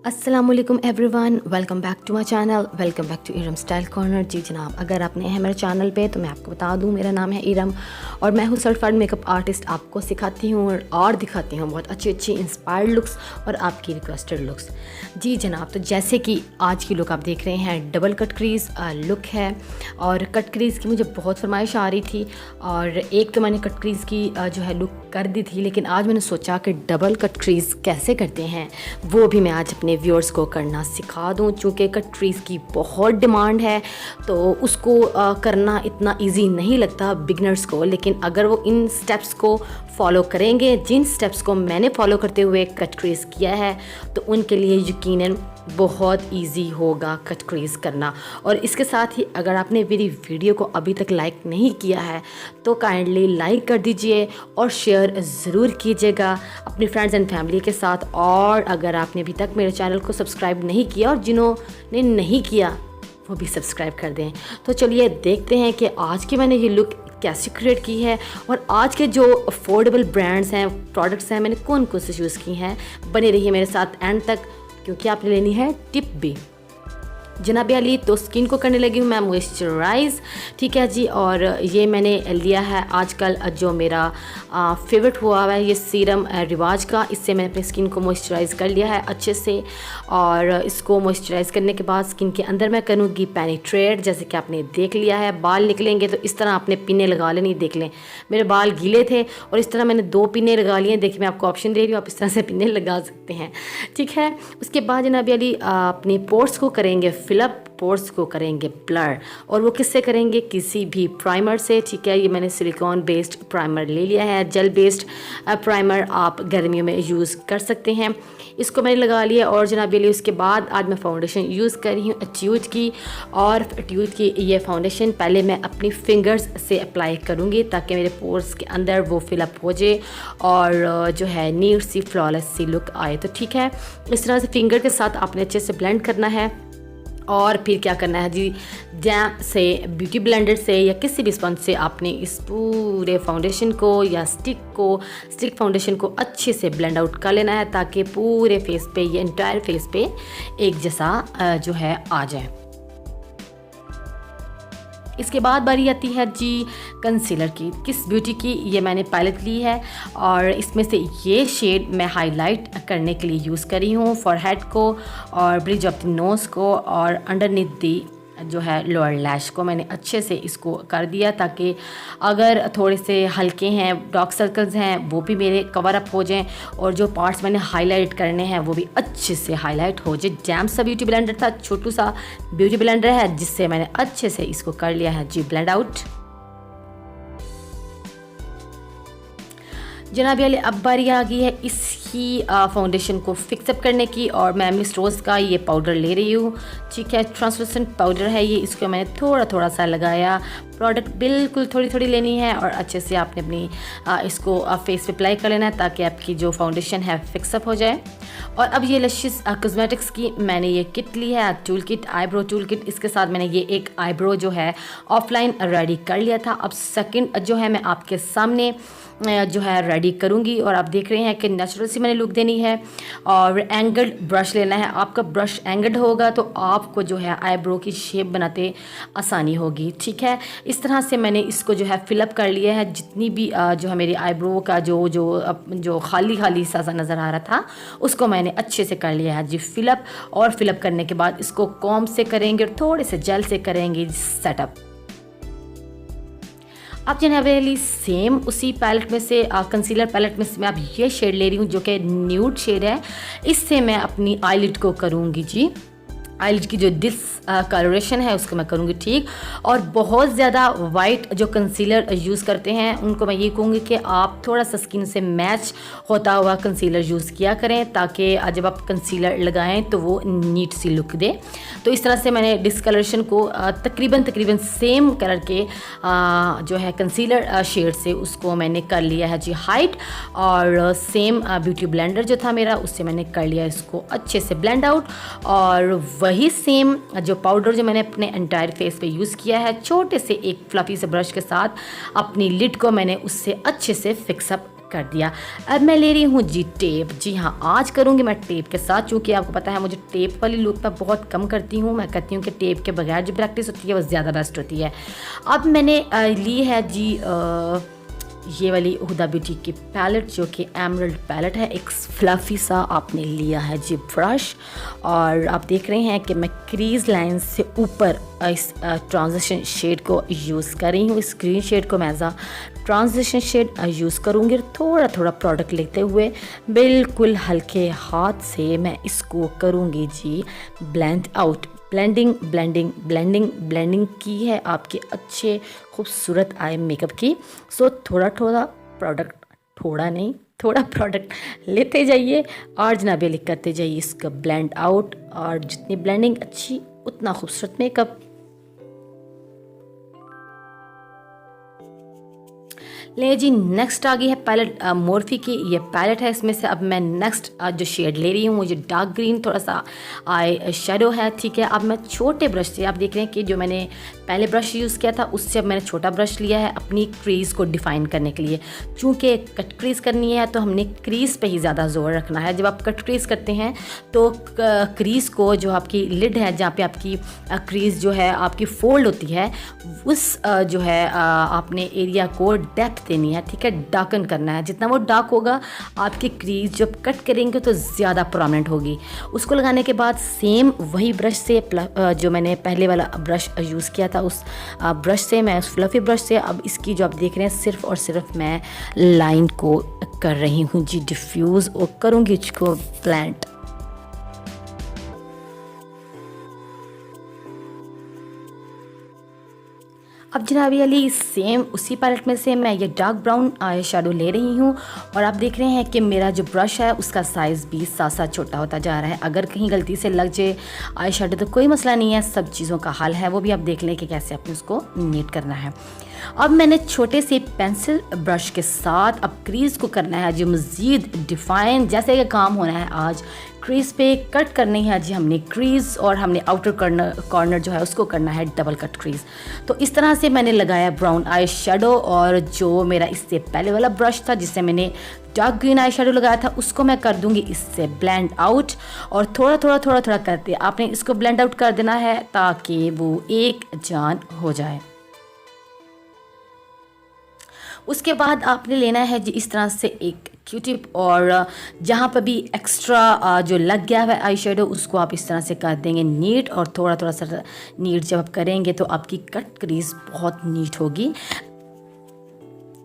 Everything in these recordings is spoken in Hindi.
अस्सलामुअलैकुम everyone, welcome back to my channel, welcome back to Iram style corner. जी जनाब, अगर आप नए हैं मेरे चैनल पे तो मैं आपको बता दूं, मेरा नाम है इरम और मैं हूँ सर्टिफाइड मेकअप आर्टिस्ट। आपको सिखाती हूँ और दिखाती हूँ बहुत अच्छी अच्छी इंस्पायर्ड लुक्स और आपकी रिक्वेस्टेड लुक्स। जी जनाब, तो जैसे कि आज की लुक आप देख रहे हैं, डबल कट क्रीज़ लुक है और कट क्रीज़ की मुझे बहुत फरमाइश आ रही थी और एक तो मैंने कट क्रीज़ की जो है लुक कर दी थी, लेकिन आज मैंने सोचा कि डबल कट क्रीज़ कैसे करते हैं वो भी मैं आज अपने व्यूअर्स को करना सिखा दूं। चूँकि कट क्रीज़ की बहुत डिमांड है तो उसको करना इतना इजी नहीं लगता बिगनर्स को, लेकिन अगर वो इन स्टेप्स को फॉलो करेंगे, जिन स्टेप्स को मैंने फॉलो करते हुए कट क्रीज़ किया है, तो उनके लिए यकीनन बहुत इजी होगा कट क्रीज़ करना। और इसके साथ ही अगर आपने मेरी वीडियो को अभी तक लाइक नहीं किया है तो काइंडली लाइक कर दीजिए और शेयर ज़रूर कीजिएगा अपनी फ्रेंड्स एंड फैमिली के साथ। और अगर आपने अभी तक मेरे चैनल को सब्सक्राइब नहीं किया और जिन्होंने नहीं किया वो भी सब्सक्राइब कर दें। तो चलिए देखते हैं कि आज की मैंने ये लुक कैसे क्रिएट की है और आज के जो अफोर्डेबल ब्रांड्स हैं, प्रोडक्ट्स हैं, मैंने कौन कौन से यूज़ की हैं। बने रहिए मेरे साथ एंड तक, क्योंकि आपने लेनी है टिप भी। जनाब अली, तो स्किन को करने लगी हूँ मैं मॉइस्चराइज़, ठीक है जी। और ये मैंने लिया है आजकल जो मेरा फेवरेट हुआ है ये सीरम रिवाज का। इससे मैंने अपनी स्किन को मॉइस्चराइज़ कर लिया है अच्छे से। और इसको मॉइस्चराइज़ करने के बाद स्किन के अंदर मैं करूँगी पेनिट्रेट, जैसे कि आपने देख लिया है। बाल निकलेंगे तो इस तरह आपने पिने लगा लेनी। देख लें, मेरे बाल गीले थे और इस तरह मैंने 2 पिने लगा लिए। देखिए मैं आपको ऑप्शन दे रही हूँ, आप इस तरह से पिने लगा सकते हैं, ठीक है। उसके बाद जनाब अली अपने पोर्स को करेंगे फिलअप, पोर्स को करेंगे ब्लर। और वो किससे करेंगे? किसी भी प्राइमर से, ठीक है। ये मैंने सिलिकॉन बेस्ड प्राइमर ले लिया है, जेल बेस्ड प्राइमर आप गर्मियों में यूज़ कर सकते हैं। इसको मैंने लगा लिया और जनाब ये उसके बाद आज मैं फाउंडेशन यूज़ कर रही हूँ एट्यूड की। और एट्यूड की ये फाउंडेशन पहले मैं अपनी फिंगर्स से अप्लाई करूँगी ताकि मेरे पोर्स के अंदर वो फिलअप हो जाए और जो है NEET C flawless see look आए। तो ठीक है, इस तरह से फिंगर के साथ आपने अच्छे से ब्लेंड करना है। और फिर क्या करना है जी, जैम से, ब्यूटी ब्लेंडर से या किसी भी स्पंज से आपने इस पूरे फाउंडेशन को या स्टिक फाउंडेशन को अच्छे से ब्लेंड आउट कर लेना है ताकि पूरे फेस पे, ये एंटायर फेस पे एक जैसा जो है आ जाए। इसके बाद बारी आती है जी कंसीलर की। किस ब्यूटी की? ये मैंने पैलेट ली है और इसमें से ये शेड मैं हाईलाइट करने के लिए यूज़ करी हूँ फॉरहेड को और ब्रिज ऑफ द नोज़ को और अंडरनीथ दी जो है लोअर लैश को मैंने अच्छे से इसको कर दिया ताकि अगर थोड़े से हल्के हैं, डार्क सर्कल्स हैं, वो भी मेरे कवर अप हो जाएं और जो पार्ट्स मैंने हाईलाइट करने हैं वो भी अच्छे से हाईलाइट हो जाए। जैम सा ब्यूटी ब्लेंडर था, छोटू सा ब्यूटी ब्लेंडर है जिससे मैंने अच्छे से इसको कर लिया है जी ब्लेंड आउट। जनाब अली, अब बारी आ गई है इसकी फाउंडेशन को फिक्सअप करने की और मैं मिस रोज़ का ये पाउडर ले रही हूँ, ठीक है। ट्रांसलूसेंट पाउडर है ये, इसको मैंने थोड़ा थोड़ा सा लगाया। प्रोडक्ट बिल्कुल थोड़ी थोड़ी लेनी है और अच्छे से आपने अपनी इसको फेस पे अप्लाई कर लेना है ताकि आपकी जो फाउंडेशन है फिक्सअप हो जाए। और अब ये लशिस कॉस्मेटिक्स की मैंने ये किट ली है, tool kit, eyebrow tool kit. इसके साथ मैंने ये एक आईब्रो जो है ऑफलाइन रेडी कर लिया था। अब सेकंड जो है मैं आपके सामने जो है रेडी करूँगी और आप देख रहे हैं कि नेचुरल सी मैंने लुक देनी है और एंगल्ड ब्रश लेना है। आपका ब्रश एंगल्ड होगा तो आपको जो है आईब्रो की शेप बनाते आसानी होगी, ठीक है। इस तरह से मैंने इसको जो है फिलअप कर लिया है। जितनी भी जो है मेरी आईब्रो का जो खाली सा नज़र आ रहा था उसको मैंने अच्छे से कर लिया है जी फिलअप। और फिलअप करने के बाद इसको कॉम्ब से करेंगे और थोड़े से जेल से करेंगे सेटअप। अब जनाब अली सेम उसी पैलेट में से कंसीलर पैलेट में से मैं अब ये शेड ले रही हूँ जो कि न्यूड शेड है। इससे मैं अपनी आईलिड को करूँगी जी, आईलिड की जो डिसकलरेशन है उसको मैं करूँगी ठीक। और बहुत ज़्यादा वाइट जो कंसीलर यूज़ करते हैं उनको मैं ये कहूँगी कि आप थोड़ा सा स्किन से मैच होता हुआ कंसीलर यूज़ किया करें ताकि जब आप कंसीलर लगाएं तो वो नीट सी लुक दे। तो इस तरह से मैंने डिसकलरेशन को तकरीबन सेम कलर के जो है कंसीलर शेड से उसको मैंने कर लिया है जी हाइट। और सेम ब्यूटी ब्लेंडर जो था मेरा उससे मैंने कर लिया इसको अच्छे से ब्लेंड आउट। और वही सेम जो पाउडर जो मैंने अपने एंटायर फेस पे यूज़ किया है, छोटे से एक फ्लफ़ी से ब्रश के साथ अपनी लिड को मैंने उससे अच्छे से फिक्सअप कर दिया। अब मैं ले रही हूँ जी टेप। जी हाँ, आज करूँगी मैं टेप के साथ, क्योंकि आपको पता है मुझे टेप वाली लुक मैं बहुत कम करती हूँ। मैं कहती हूँ कि टेप के बगैर जो प्रैक्टिस होती है वो ज़्यादा बेस्ट होती है। अब मैंने ली है जी ये वाली हुदा ब्यूटी की पैलेट, जो कि एमरल्ड पैलेट है। एक फ्लफ़ी सा आपने लिया है जी ब्रश, और आप देख रहे हैं कि मैं क्रीज़ लाइन से ऊपर इस ट्रांजिशन शेड को यूज़ कर रही हूँ। इस ग्रीन शेड को मैं as a transition shade use करूँगी। थोड़ा थोड़ा प्रोडक्ट लेते हुए बिल्कुल हल्के हाथ से मैं इसको करूँगी जी blend out. Blending blending blending blending की है आपके अच्छे खूबसूरत आई मेकअप की। सो थोड़ा थोड़ा प्रोडक्ट, थोड़ा नहीं थोड़ा प्रोडक्ट लेते जाइए और जनाबेली करते जाइए इसका ब्लेंड आउट, और जितनी ब्लेंडिंग अच्छी उतना खूबसूरत मेकअप। ले जी, नेक्स्ट आ गई है पैलेट मोर्फी की। ये पैलेट है, इसमें से अब मैं नेक्स्ट जो शेड ले रही हूँ मुझे डार्क ग्रीन, थोड़ा सा आई शेडो है, ठीक है। अब मैं छोटे ब्रश से, आप देख रहे हैं कि जो मैंने पहले ब्रश यूज़ किया था उससे अब मैंने छोटा ब्रश लिया है अपनी क्रीज़ को डिफ़ाइन करने के लिए। चूँकि कट क्रीज़ करनी है तो हमने क्रीज़ पे ही ज़्यादा जोर रखना है। जब आप कट क्रीज़ करते हैं तो क्रीज़ को, जो आपकी लिड है जहाँ पे आपकी क्रीज़ जो है आपकी फोल्ड होती है, उस जो है आपने एरिया को डेप्थ देनी है, ठीक है, डार्कन करना है। जितना वो डार्क होगा आपकी क्रीज जब कट करेंगे तो ज़्यादा प्रोमिनेंट होगी। उसको लगाने के बाद सेम वही ब्रश से जो मैंने पहले वाला ब्रश यूज़ किया था उस ब्रश से, मैं उस फ्लफ़ी ब्रश से अब इसकी जो आप देख रहे हैं सिर्फ और सिर्फ मैं लाइन को कर रही हूँ जी डिफ्यूज़, और करूँगी इसको ब्लेंड। अब जनाबी अली सेम उसी पैलेट में से मैं ये डार्क ब्राउन आई शेडो ले रही हूँ, और आप देख रहे हैं कि मेरा जो ब्रश है उसका साइज़ भी साथ साथ छोटा होता जा रहा है। अगर कहीं गलती से लग जाए आई शेडो तो कोई मसला नहीं है, सब चीज़ों का हल है, वो भी आप देख लें कि कैसे आपने उसको नीट करना है। अब मैंने छोटे से पेंसिल ब्रश के साथ अब क्रीज़ को करना है जो मज़ीद डिफ़ाइन, जैसे कि काम होना है आज क्रीज़ पे कट करनी है जी हमने क्रीज़, और हमने आउटर कॉर्नर जो है उसको करना है डबल कट क्रीज़। तो इस तरह से मैंने लगाया ब्राउन आई शेडो, और जो मेरा इससे पहले वाला ब्रश था जिससे मैंने डार्क ग्रीन आई शेडो लगाया था उसको मैं कर दूंगी इससे ब्लेंड आउट, और थोड़ा थोड़ा थोड़ा थोड़ा करते आपने इसको ब्लेंड आउट कर देना है ताकि वो एक जान हो जाए। उसके बाद आपने लेना है जी इस तरह से एक क्यूटिप, और जहाँ पर भी एक्स्ट्रा जो लग गया है आई शेडो उसको आप इस तरह से कर देंगे नीट, और थोड़ा थोड़ा सा नीट जब आप करेंगे तो आपकी कट क्रीज बहुत नीट होगी।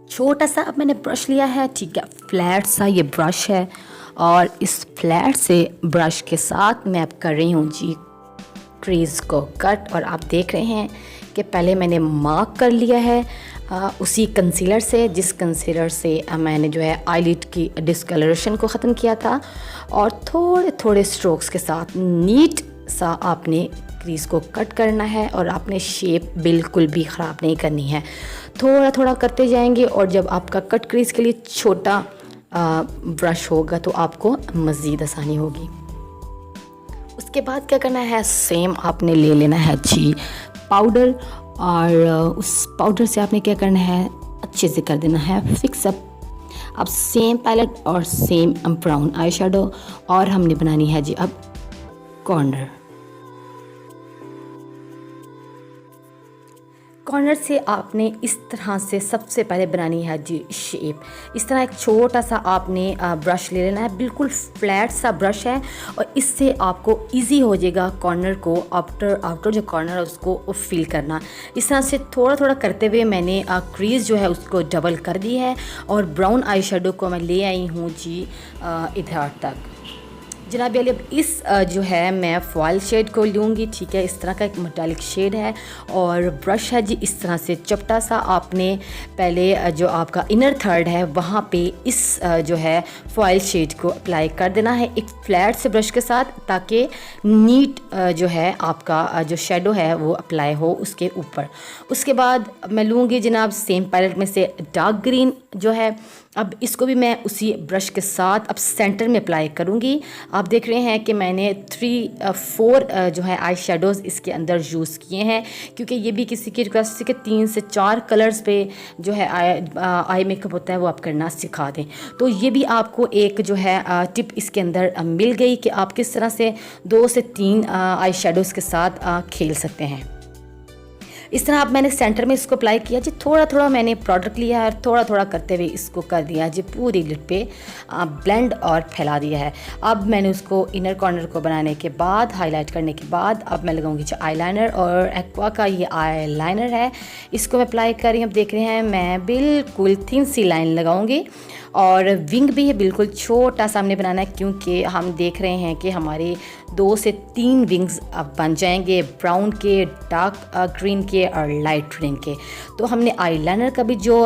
छोटा सा अब मैंने ब्रश लिया है, ठीक है, फ्लैट सा ये ब्रश है, और इस फ्लैट से ब्रश के साथ मैं अब कर रही हूँ जी क्रीज़ को कट। और आप देख रहे हैं कि पहले मैंने मार्क कर लिया है उसी कंसीलर से, जिस कंसीलर से मैंने जो है आईलिड की डिस्कलरेशन को ख़त्म किया था, और थोड़े थोड़े स्ट्रोक्स के साथ नीट सा आपने क्रीज़ को कट करना है, और आपने शेप बिल्कुल भी ख़राब नहीं करनी है, थोड़ा थोड़ा करते जाएंगे। और जब आपका कट क्रीज़ के लिए छोटा ब्रश होगा तो आपको मज़ीद आसानी होगी। उसके बाद क्या करना है, सेम आपने ले लेना है जी पाउडर, और उस पाउडर से आपने क्या करना है अच्छे से कर देना है फिक्सअप। अब सेम पैलेट और सेम ब्राउन आई शेडो, और हमने बनानी है जी अब कॉर्नर। कॉर्नर से आपने इस तरह से सबसे पहले बनानी है जी शेप। इस तरह एक छोटा सा आपने ब्रश ले लेना है, बिल्कुल फ्लैट सा ब्रश है, और इससे आपको इजी हो जाएगा कॉर्नर को, आउटर जो कॉर्नर है उसको फिल करना। इस तरह से थोड़ा थोड़ा करते हुए मैंने क्रीज़ जो है उसको डबल कर दी है, और ब्राउन आई शेडो को मैं ले आई हूँ जी इधर तक। जनाब अब इस जो है मैं फॉयल शेड को लूँगी, ठीक है, इस तरह का एक मेटालिक शेड है, और ब्रश है जी इस तरह से चपटा सा आपने पहले जो आपका इनर थर्ड है वहाँ पे इस जो है फॉयल शेड को अप्लाई कर देना है एक फ्लैट से ब्रश के साथ, ताकि नीट जो है आपका जो शेडो है वो अप्लाई हो उसके ऊपर। उसके बाद मैं लूँगी जनाब सेम पैलेट में से डार्क ग्रीन जो है अब इसको भी मैं उसी ब्रश के साथ अब सेंटर में अप्लाई करूँगी। आप देख रहे हैं कि मैंने 4 जो है आई शेडोज़ इसके अंदर यूज़ किए हैं, क्योंकि ये भी किसी की रिक्वेस्ट से कि 3 से 4 कलर्स पे जो है आई मेकअप होता है वो आप करना सिखा दें। तो ये भी आपको एक जो है टिप इसके अंदर मिल गई कि आप किस तरह से 2 से 3 आई शेडोज़ के साथ खेल सकते हैं। इस तरह अब मैंने सेंटर में इसको अप्लाई किया जी। थोड़ा थोड़ा मैंने प्रोडक्ट लिया है और थोड़ा थोड़ा करते हुए इसको कर दिया जी पूरी लिड पे ब्लेंड और फैला दिया है। अब मैंने उसको इनर कॉर्नर को बनाने के बाद, हाईलाइट करने के बाद, अब मैं लगाऊंगी जो आईलाइनर, और एक्वा का ये आईलाइनर है, इसको मैं अप्लाई कर रही हूँ। अब देख रहे हैं मैं बिल्कुल थिन सी लाइन लगाऊंगी और विंग भी है बिल्कुल छोटा सा हमने बनाना है, क्योंकि हम देख रहे हैं कि हमारे 2 से 3 विंग्स अब बन जाएंगे, ब्राउन के, डार्क ग्रीन के और लाइट ग्रीन के। तो हमने आईलाइनर का भी जो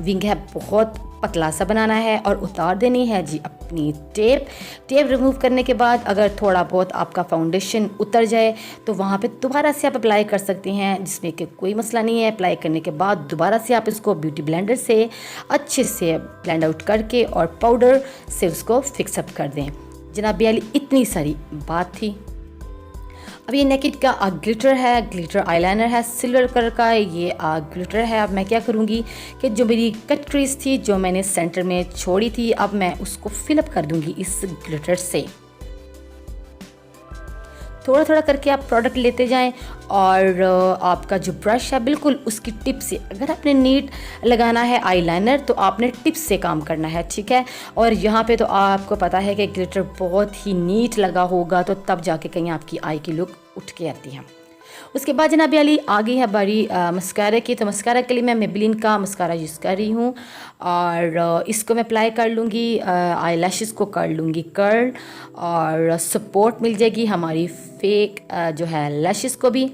विंग है बहुत पतला सा बनाना है और उतार देनी है जी अपनी टेप रिमूव करने के बाद अगर थोड़ा बहुत आपका फाउंडेशन उतर जाए तो वहाँ पे दोबारा से आप अप्लाई कर सकती हैं, जिसमें कि कोई मसला नहीं है। अप्लाई करने के बाद दोबारा से आप इसको ब्यूटी ब्लेंडर से अच्छे से ब्लेंड आउट करके और पाउडर से उसको फिक्सअप कर दें। जनाब याली इतनी सारी बात थी। अब ये नेकेड का ग्लिटर है, ग्लिटर आईलाइनर है, सिल्वर कलर का ये ग्लिटर है। अब मैं क्या करूँगी कि जो मेरी कट क्रीज थी जो मैंने सेंटर में छोड़ी थी, अब मैं उसको फिलअप कर दूँगी इस ग्लिटर से। थोड़ा थोड़ा करके आप प्रोडक्ट लेते जाएं और आपका जो ब्रश है बिल्कुल उसकी टिप से, अगर आपने नीट लगाना है आईलाइनर तो आपने टिप से काम करना है, ठीक है। और यहाँ पे तो आपको पता है कि ग्लिटर बहुत ही नीट लगा होगा तो तब जाके कहीं आपकी आई की लुक उठ के आती है। उसके बाद जनाब अली आ गई है बारी मस्कारा की। तो मस्कारा के लिए मैं मेबेलिन का मस्कारा यूज़ कर रही हूँ और इसको मैं अप्लाई कर लूँगी, आई लैशेस को कर लूँगी कर्ल और सपोर्ट मिल जाएगी हमारी फेक जो है लैशेस को भी।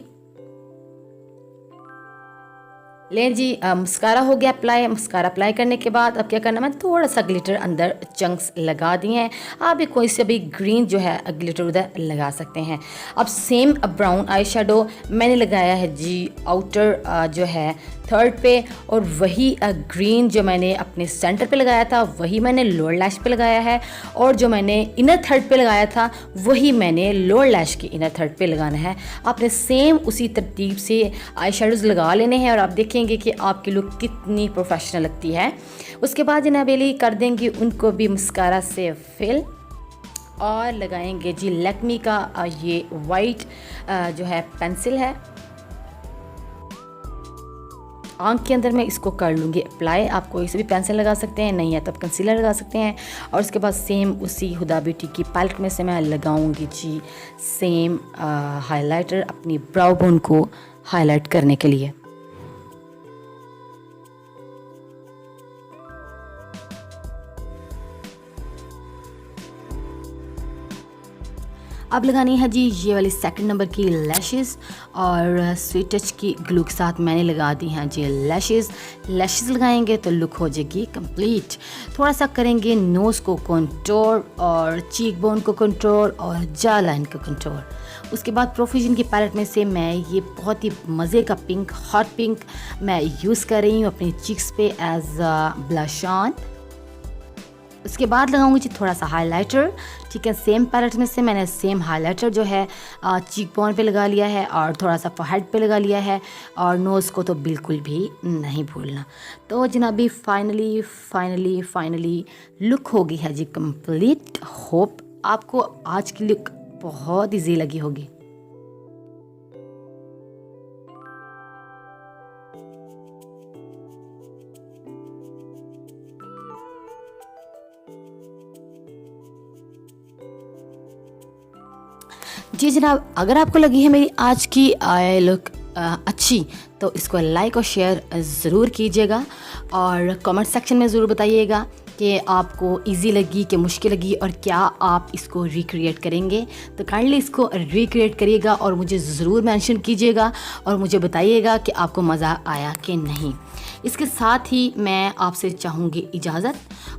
लें जी मस्कारा हो गया अप्लाई। मस्कारा अप्लाई करने के बाद अब क्या करना, मैं थोड़ा सा ग्लिटर अंदर चंक्स लगा दिए हैं। आप भी कोई से भी ग्रीन जो है ग्लिटर उधर लगा सकते हैं। अब सेम ब्राउन आई शेडो मैंने लगाया है जी आउटर जो है 3rd पे, और वही ग्रीन जो मैंने अपने सेंटर पे लगाया था वही मैंने लोअर लैश पे लगाया है, और जो मैंने इनर 3rd पे लगाया था वही मैंने लोअर लैश के इनर 3rd पे लगाना है। आपने सेम उसी तरतीब से आई शेडोज़ लगा लेने हैं और आप देखेंगे कि आपकी लुक कितनी प्रोफेशनल लगती है। उसके बाद जनाब अली कर देंगे उनको भी मस्कारा से फिल और लगाएंगे जी लैक्मी का ये वाइट जो है पेंसिल है, आंख के अंदर मैं इसको कर लूँगी अप्लाई। आप कोई से भी पेंसिल लगा सकते हैं, नहीं है तो आप कंसीलर लगा सकते हैं। और उसके बाद सेम उसी हुदा ब्यूटी की पैलेट में से मैं लगाऊंगी जी सेम हाइलाइटर अपनी ब्राउ बोन को हाईलाइट करने के लिए। अब लगानी है जी ये वाली 2nd नंबर की लैशेस, और स्वीट टच की ग्लू के साथ मैंने लगा दी हैं जी लैशेस लगाएंगे तो लुक हो जाएगी कंप्लीट। थोड़ा सा करेंगे नोज़ को कंटूर और चीक बोन को कंटूर और जा लाइन को कंटूर। उसके बाद प्रोफिजन की पैलेट में से मैं ये बहुत ही मज़े का पिंक, हॉट पिंक मैं यूज़ कर रही हूँ अपनी चीक्स पे एज ब्लश ऑन। उसके बाद लगाऊंगी जी थोड़ा सा हाइलाइटर, ठीक है। सेम पैलेट में से मैंने सेम हाइलाइटर जो है चीक बोन पे लगा लिया है और थोड़ा सा फोरहेड पे लगा लिया है, और नोज़ को तो बिल्कुल भी नहीं भूलना। तो जनाबी फाइनली लुक हो गई है जी कंप्लीट। होप आपको आज की लुक बहुत ईजी लगी होगी। जी जनाब, अगर आपको लगी है मेरी आज की आई लुक अच्छी तो इसको लाइक और शेयर ज़रूर कीजिएगा, और कमेंट सेक्शन में ज़रूर बताइएगा कि आपको इजी लगी कि मुश्किल लगी और क्या आप इसको रिक्रिएट करेंगे। तो काइंडली इसको रिक्रिएट करिएगा और मुझे ज़रूर मेंशन कीजिएगा और मुझे बताइएगा कि आपको मज़ा आया कि नहीं। इसके साथ ही मैं आपसे चाहूँगी इजाज़त,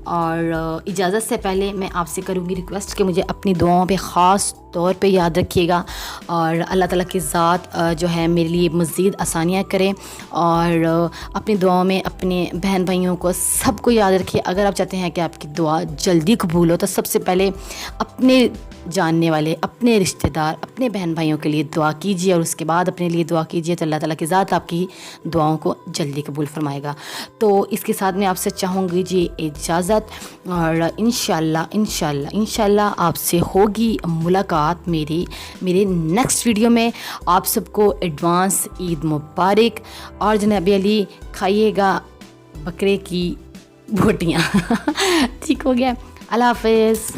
और इजाज़त से पहले मैं आपसे करूँगी रिक्वेस्ट कि मुझे अपनी दुआओं पे ख़ास तौर पे याद रखिएगा, और अल्लाह ताला की ज़ात जो है मेरे लिए मज़ीद आसानियाँ करें, और अपनी दुआओं में अपने बहन भाइयों को सबको याद रखिए। अगर आप चाहते हैं कि आपकी दुआ जल्दी कबूल हो तो सबसे पहले अपने जानने वाले, अपने रिश्तेदार, अपने बहन भाइयों के लिए दुआ कीजिए, और उसके बाद अपने लिए दुआ कीजिए, तो अल्लाह ताला की ज़ात आपकी दुआओं को जल्दी कबूल फरमाएगा। तो इसके साथ मैं आपसे चाहूँगी जी इजाज़त, और इंशाल्लाह आपसे होगी मुलाकात मेरे नेक्स्ट वीडियो में। आप सबको एडवांस ईद मुबारक, और जनाब अली खाइएगा बकरे की बोटियाँ। ठीक हो गया, अल्लाह हाफ़िज़।